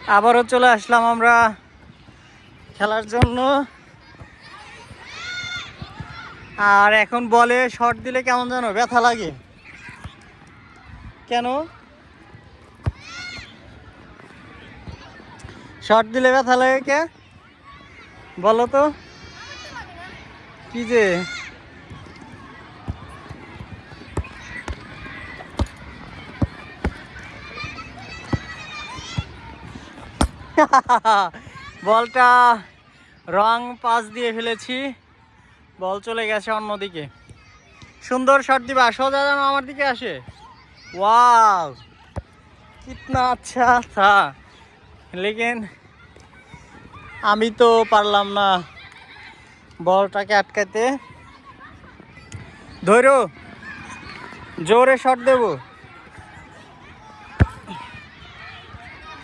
আবারও চলে আসলাম আমরা খেলার জন্য। আর এখন বলে শট দিলে কেমন যেন ব্যথা লাগে। কেন শট দিলে ব্যথা লাগে কে বলো তো? কি যে বলটা রং পাস দিয়ে ফেলেছি, বল চলে গেছে অন্যদিকে। সুন্দর শট দিবা, সোজা যেন আমার দিকে আসে। ওয়াও কিতনা আচ্ছা থা, লেকিন আমি তো পারলাম না বলটাকে আটকাতে। ধরো জোরে শট দেব।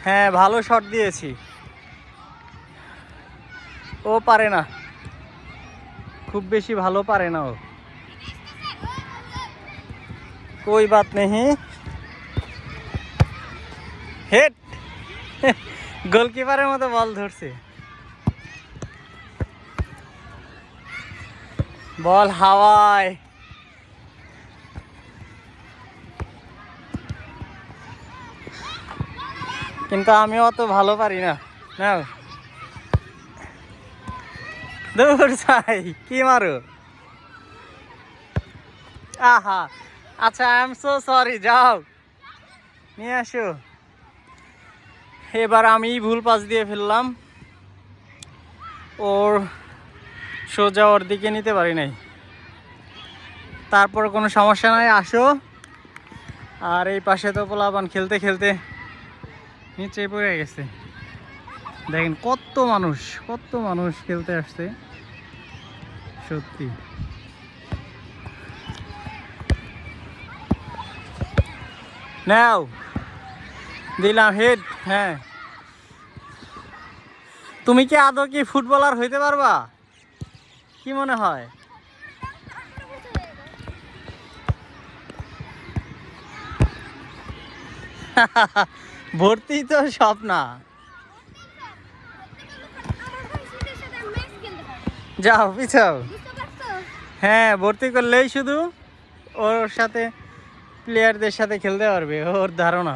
হ্যাঁ ভালো শট দিয়েছি, ও পারে না, খুব বেশি ভালো পারে না ও। कोई बात नहीं, হেড গোলকিপারের মতো বল ধরছে। বল হাওয়ায়, কিন্তু আমি অত ভালো পারি না। নাও দৌড় চাই, কি মারো? আহা আচ্ছা, আই এম সো সরি, যাও নিয়ে আসো। এবার আমি ভুল পাস দিয়ে ফেললাম, ওর সোজা ওর দিকে নিতে পারি নাই। তারপর কোনো সমস্যা নাই, আসো। আর এই পাশে তো পোলাপান খেলতে খেলতে নিচে পড়ে গেছে। দেখেন কত মানুষ খেলতে আসছে, সত্যি। নাও দিলাম হেড। হ্যাঁ তুমি কি আদৌ কি ফুটবলার হইতে পারবা, কি মনে হয়? ভর্তি তো সব না, যাও পিছাও। হ্যাঁ ভর্তি করলেই শুধু ওর সাথে প্লেয়ারদের সাথে খেলতে পারবে, ওর ধারণা।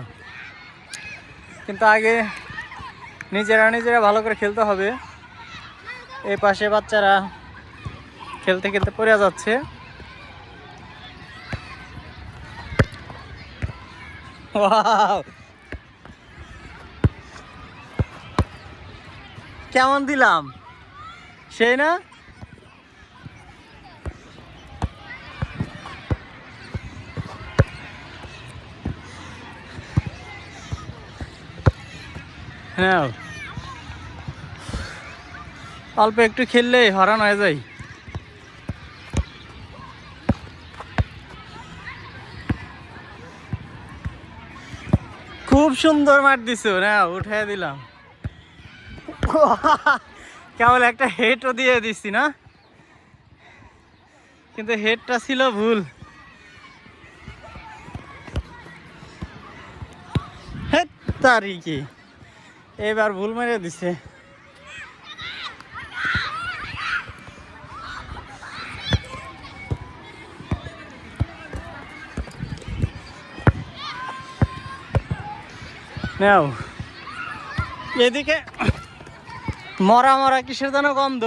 কিন্তু আগে নিজেরা ভালো করে খেলতে হবে। এই পাশে বাচ্চারা খেলতে খেলতে পড়ে যাচ্ছে। কেমন দিলাম, সেই না? হ্যাঁ অল্প একটু খেললেই হরান হয়ে যায়। খুব সুন্দর মার দিছো, না উঠে দিলাম। কেবল একটা হেডও দিয়ে দিচ্ছি না, কিন্তু হেডটা ছিল ভুল। হেড তারিখে এবার ভুল মেরে দিছে। নাও এদিকে মরা মরা কিসের যেন গন্ধ।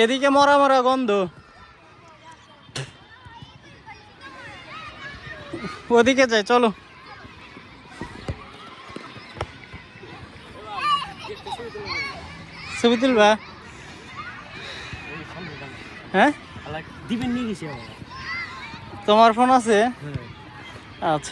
এদিকে মরা মরা গন্ধ, ওদিকে যাই চলো। ছবি তুলবা? হ্যাঁ তোমার ফোন আছে? আচ্ছা।